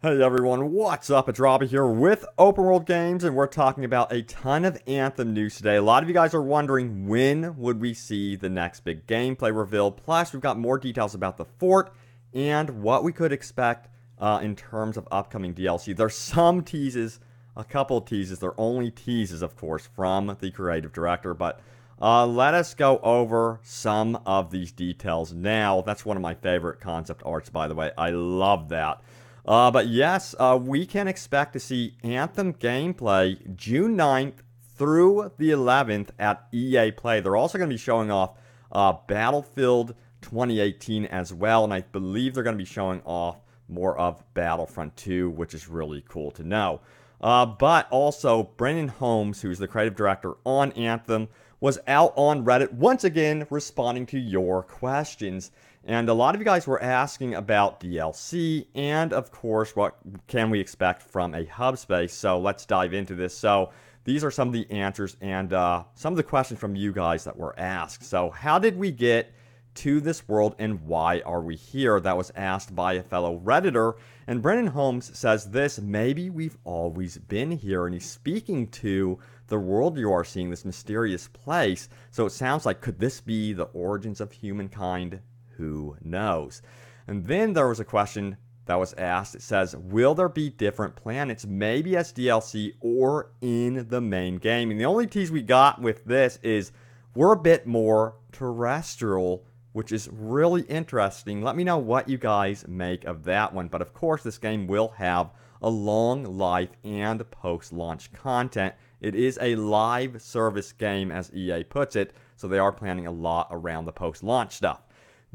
Hey everyone, what's up? It's Robbie here with Open World Games, and we're talking about a ton of Anthem news today. A lot of you guys are wondering when would we see the next big gameplay reveal. Plus, we've got more details about the fort and what we could expect in terms of upcoming DLC. There's some teases, a couple of teases. They're only teases, of course, from the creative director, but let us go over some of these details now. That's one of my favorite concept arts, by the way. I love that. But yes, we can expect to see Anthem gameplay June 9th through the 11th at EA Play. They're also going to be showing off Battlefield 2018 as well, and I believe they're going to be showing off more of Battlefront 2, which is really cool to know. But also, Brendan Holmes, who's the creative director on Anthem, was out on Reddit once again responding to your questions. And a lot of you guys were asking about DLC and, of course, what can we expect from a hub space. So let's dive into this. So these are some of the answers and some of the questions from you guys that were asked. So how did we get to this world and why are we here? That was asked by a fellow Redditor. And Brendan Holmes says this: maybe we've always been here. And he's speaking to the world you are seeing, this mysterious place. So it sounds like, could this be the origins of humankind? Who knows? And then there was a question that was asked. It says, will there be different planets, maybe as DLC or in the main game? And the only tease we got with this is we're a bit more terrestrial, which is really interesting. Let me know what you guys make of that one. But of course, this game will have a long life and post-launch content. It is a live service game, as EA puts it, so they are planning a lot around the post-launch stuff.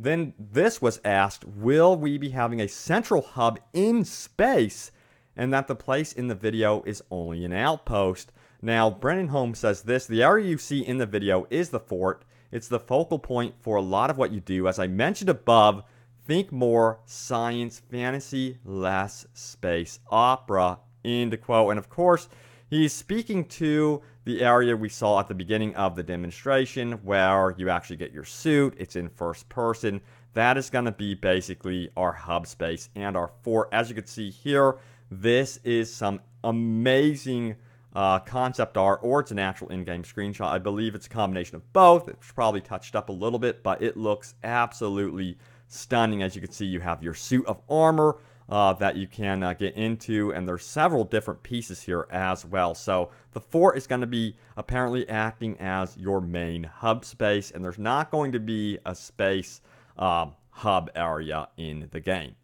Then this was asked, will we be having a central hub in space, and that the place in the video is only an outpost? Now, Brendan Holmes says this: the area you see in the video is the fort. It's the focal point for a lot of what you do. As I mentioned above, think more science fantasy, less space opera, end quote. And of course, he's speaking to the area we saw at the beginning of the demonstration where you actually get your suit. It's in first person. That is going to be basically our hub space and our fort. As you can see here, this is some amazing concept art, or it's an actual in-game screenshot. I believe it's a combination of both. It's probably touched up a little bit, but it looks absolutely stunning. As you can see, you have your suit of armor that you can get into, and there's several different pieces here as well. So the fort is going to be apparently acting as your main hub space, and there's not going to be a space hub area in the game.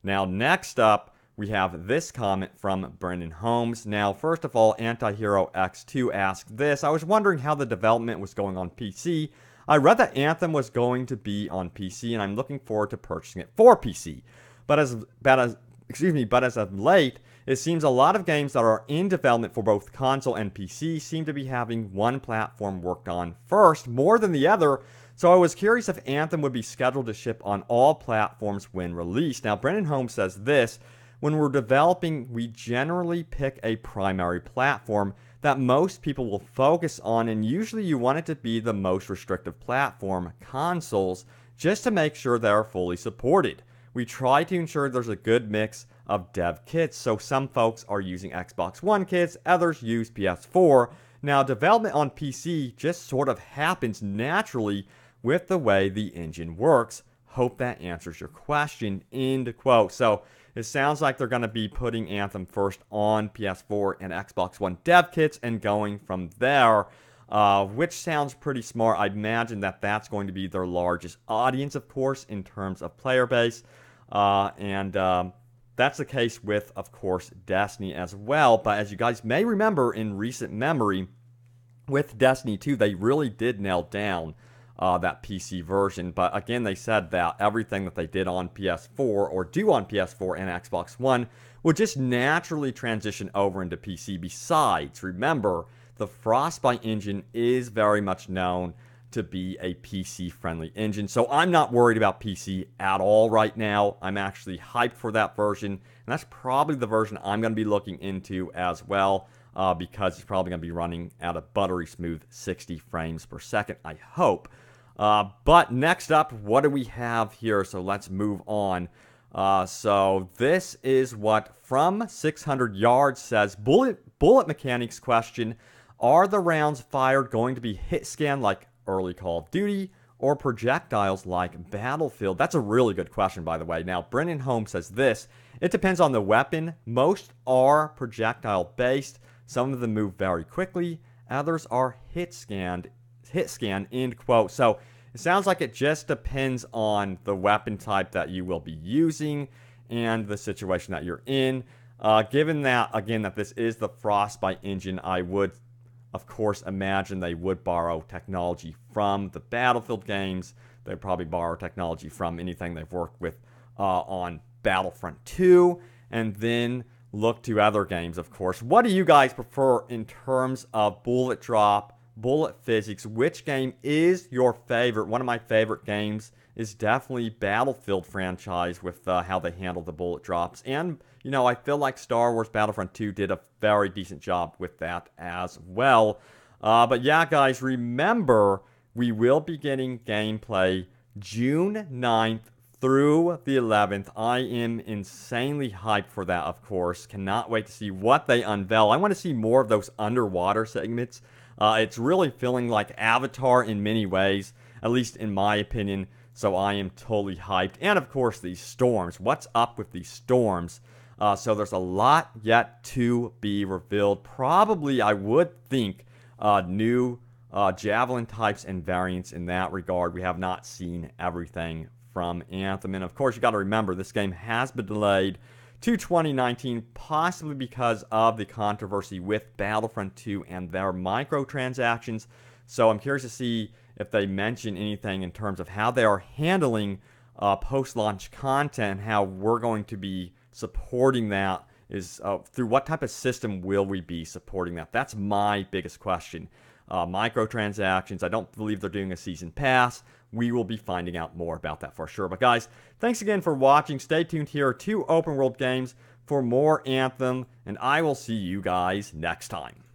Now, next up, we have this comment from Brendan Holmes. Now, first of all, Antihero X2 asked this: I was wondering how the development was going on PC. I read that Anthem was going to be on PC, and I'm looking forward to purchasing it for PC. But as of late, it seems a lot of games that are in development for both console and PC seem to be having one platform worked on first more than the other. So I was curious if Anthem would be scheduled to ship on all platforms when released. Now, Brendan Holmes says this: when we're developing, we generally pick a primary platform that most people will focus on, and usually you want it to be the most restrictive platform, consoles, just to make sure they are fully supported. We try to ensure there's a good mix of dev kits, so some folks are using Xbox One kits, others use PS4. Now, development on PC just sort of happens naturally with the way the engine works. Hope that answers your question, end quote. So it sounds like they're going to be putting Anthem first on PS4 and Xbox One dev kits and going from there. Which sounds pretty smart. I imagine that that's going to be their largest audience, of course, in terms of player base. And that's the case with, of course, Destiny as well. But as you guys may remember in recent memory, with Destiny 2, they really did nail down that PC version. But again, they said that everything that they did on PS4 or do on PS4 and Xbox One would just naturally transition over into PC. Besides, remember, the Frostbite engine is very much known to be a PC-friendly engine. So I'm not worried about PC at all right now. I'm actually hyped for that version, and that's probably the version I'm going to be looking into as well, because it's probably going to be running at a buttery smooth 60 frames per second, I hope. But next up, what do we have here? So let's move on. So this is what From 600 Yards says. Bullet mechanics question. Are the rounds fired going to be hit scan like early Call of Duty or projectiles like Battlefield? That's a really good question, by the way. Now, Brennan Holmes says this. It depends on the weapon. Most are projectile based. Some of them move very quickly. Others are hit scan, end quote. So it sounds like it just depends on the weapon type that you will be using and the situation that you're in. Given that, again, that this is the Frostbite engine, I would, of course, imagine they would borrow technology from the Battlefield games. They'd probably borrow technology from anything they've worked with on Battlefront 2, and then look to other games, of course. What do you guys prefer in terms of bullet drop, bullet physics? Which game is your favorite? One of my favorite games is definitely Battlefield franchise with how they handle the bullet drops. And, you know, I feel like Star Wars Battlefront 2 did a very decent job with that as well. But yeah, guys, remember, we will be getting gameplay June 9th through the 11th. I am insanely hyped for that, of course. Cannot wait to see what they unveil. I want to see more of those underwater segments. It's really feeling like Avatar in many ways, at least in my opinion. So I am totally hyped. And of course, these storms. What's up with these storms? So there's a lot yet to be revealed. Probably, I would think, new Javelin types and variants in that regard. We have not seen everything from Anthem. And of course, you got to remember, this game has been delayed to 2019, possibly because of the controversy with Battlefront 2 and their microtransactions. So I'm curious to see if they mention anything in terms of how they are handling post-launch content, how we're going to be supporting that, is through what type of system will we be supporting that? That's my biggest question. Microtransactions, I don't believe they're doing a season pass. We will be finding out more about that for sure. But guys, thanks again for watching. Stay tuned here to Open World Games for more Anthem, and I will see you guys next time.